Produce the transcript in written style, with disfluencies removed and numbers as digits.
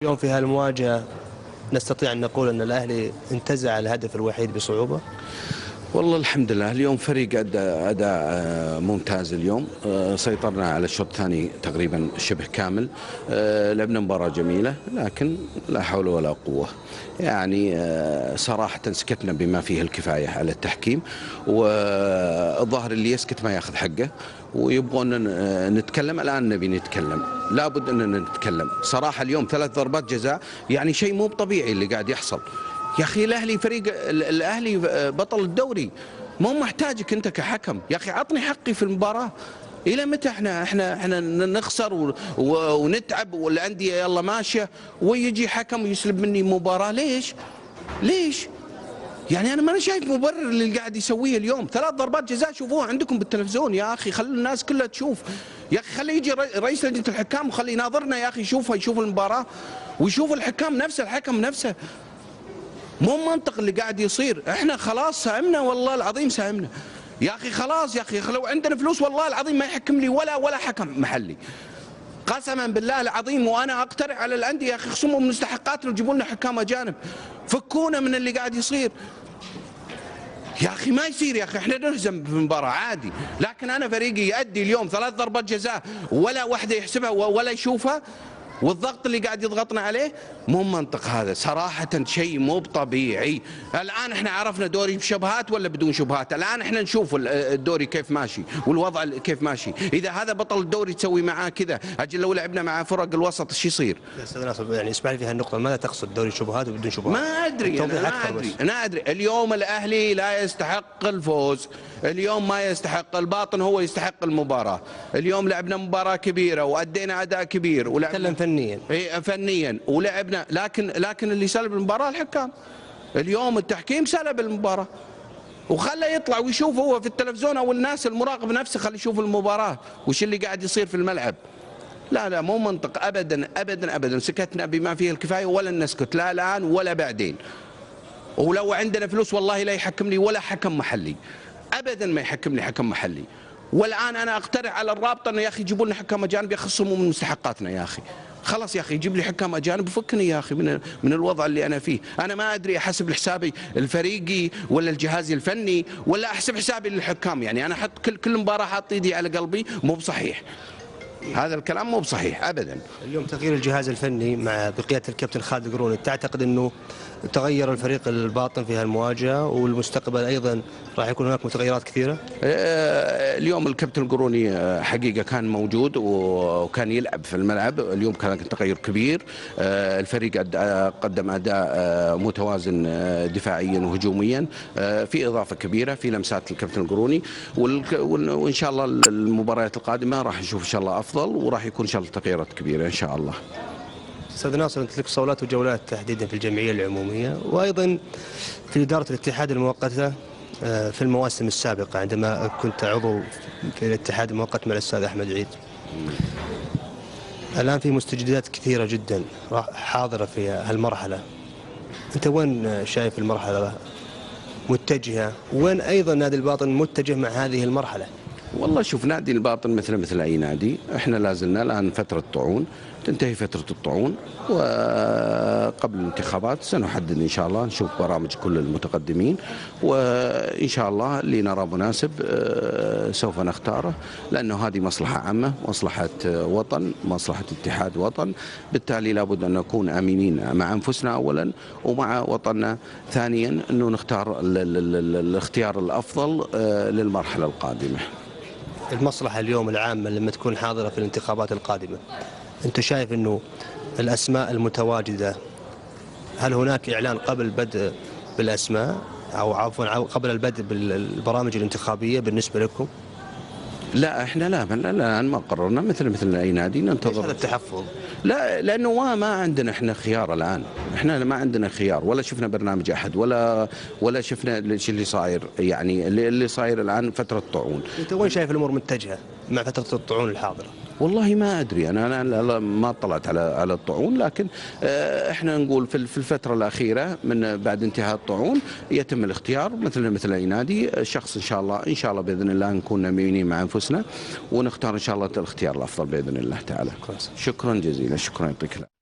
اليوم في هالمواجهة نستطيع أن نقول أن الأهلي انتزع الهدف الوحيد بصعوبة. والله الحمد لله اليوم فريق أداء ممتاز اليوم. سيطرنا على الشوط الثاني تقريبا شبه كامل. لعبنا مباراة جميلة لكن لا حول ولا قوة. يعني صراحة سكتنا بما فيه الكفاية على التحكيم، والظاهر اللي يسكت ما ياخذ حقه، ويبغون نتكلم. الآن نبي نتكلم، لابد أننا نتكلم. صراحة اليوم 3 ضربات جزاء، يعني شيء مو طبيعي اللي قاعد يحصل. يا أخي الأهلي فريق، الأهلي بطل الدوري، مو محتاجك أنت كحكم. يا أخي عطني حقي في المباراة. إلى متى احنا نخسر ونتعب والأندية يلا ماشية، ويجي حكم يسلب مني مباراة؟ ليش؟ يعني أنا ما شايف مبرر اللي قاعد يسويه اليوم. 3 ضربات جزاء شوفوها عندكم بالتلفزيون يا أخي، خلوا الناس كلها تشوف. يا أخي خلي يجي رئيس لجنة الحكام وخلي يناظرنا يا أخي، يشوف المباراة ويشوف الحكم نفسه. مو منطق اللي قاعد يصير. احنا خلاص ساهمنا، والله العظيم ساهمنا يا اخي. خلاص يا اخي، لو عندنا فلوس والله العظيم ما يحكم لي ولا حكم محلي، قسما بالله العظيم. وانا اقترح على الانديه يا اخي خصموا من مستحقاتنا وجيبوا لنا حكام اجانب، فكونا من اللي قاعد يصير يا اخي. ما يصير يا اخي، احنا نهزم في المباراه عادي، لكن انا فريقي يؤدي اليوم 3 ضربات جزاء ولا واحده يحسبها ولا يشوفها، والضغط اللي قاعد يضغطنا عليه مو منطق. هذا صراحة شيء مو طبيعي. الآن احنا عرفنا دوري بشبهات ولا بدون شبهات. الآن احنا نشوف الدوري كيف ماشي والوضع كيف ماشي. إذا هذا بطل الدوري تسوي معاه كذا، أجل لو لعبنا مع فرق الوسط ايش يصير؟ يا أستاذ ناصر، يعني اسمح لي في هالنقطة، ماذا تقصد دوري شبهات وبدون شبهات؟ ما أدري، أنا أدري. اليوم الأهلي لا يستحق الفوز، اليوم ما يستحق. الباطن هو يستحق المباراة. اليوم لعبنا مباراة كبيرة وأدينا أداء كبير ولعبنا فنيا ولعبنا، لكن اللي سلب المباراة الحكام. اليوم التحكيم سلب المباراة، وخلى يطلع ويشوف هو في التلفزيون، او الناس المراقب نفسه خلي يشوف المباراة وش اللي قاعد يصير في الملعب. لا مو منطق ابدا ابدا ابدا. سكتنا بما فيه الكفاية ولن نسكت، لا الان ولا بعدين. ولو عندنا فلوس والله لا يحكم لي ولا حكم محلي ابدا، ما يحكم لي حكم محلي. والان انا اقترح على الرابطه انه يا اخي يجيبوا لنا حكام اجانب يخصموا من مستحقاتنا. يا اخي خلاص يا اخي، جيب لي حكام اجانب وفكني يا اخي من الوضع اللي انا فيه. انا ما ادري احسب حسابي الفريقي ولا الجهازي الفني ولا احسب حسابي للحكام. يعني انا احط كل مباراه حاط ايدي على قلبي، مو بصحيح. هذا الكلام مو بصحيح ابدا. اليوم تغيير الجهاز الفني مع بقياده الكابتن خالد القروني، تعتقد انه تغير الفريق الباطن في هالمواجهه، والمستقبل ايضا راح يكون هناك متغيرات كثيره؟ اليوم الكابتن القروني حقيقه كان موجود وكان يلعب في الملعب. اليوم كان تغير كبير. الفريق قدم اداء متوازن دفاعيا وهجوميا، في اضافه كبيره في لمسات الكابتن القروني. وان شاء الله المباريات القادمه راح نشوف ان شاء الله افضل، وراح يكون ان شاء الله تغييرات كبيره ان شاء الله. أستاذ ناصر، أنت لك صولات وجولات تحديدا في الجمعية العمومية وأيضا في إدارة الاتحاد المؤقتة في المواسم السابقة عندما كنت عضو في الاتحاد المؤقت مع الأستاذ أحمد عيد. الآن في مستجدات كثيرة جدا حاضرة في هالمرحلة، أنت وين شايف المرحلة متجهة؟ وين أيضا نادي الباطن متجه مع هذه المرحلة؟ والله شوف، نادي الباطن مثل أي نادي. احنا لازلنا الآن فترة طاعون، تنتهي فترة الطاعون، وقبل الانتخابات سنحدد إن شاء الله، نشوف برامج كل المتقدمين، وإن شاء الله اللي نرى مناسب سوف نختاره، لأنه هذه مصلحة عامة، مصلحة وطن، مصلحة اتحاد وطن. بالتالي لابد أن نكون أمينين مع أنفسنا أولا ومع وطننا ثانيا، أنه نختار الاختيار الأفضل للمرحلة القادمة. المصلحة اليوم العامة لما تكون حاضرة في الانتخابات القادمة، أنت شايف أنه الأسماء المتواجدة، هل هناك إعلان قبل بدء بالأسماء أو عفوا قبل البدء بالبرامج الانتخابية بالنسبة لكم؟ لا احنا لا ما قررنا، مثل اي نادي ننتظر. هذا التحفظ؟ لا، لانه ما عندنا احنا خيار الان. احنا ما عندنا خيار، ولا شفنا برنامج احد ولا شفنا اللي صاير. يعني اللي صاير الان فتره طاعون. انت وين شايف الامور متجهه مع فتره الطاعون الحاضره؟ والله ما ادري، انا ما اطلعت على الطاعون، لكن احنا نقول في الفتره الاخيره من بعد انتهاء الطاعون يتم الاختيار مثل اي نادي. شخص ان شاء الله باذن الله نكون امينين مع انفسنا ونختار ان شاء الله الاختيار الافضل باذن الله تعالى. شكرا جزيلا، شكرا يعطيك العافيه.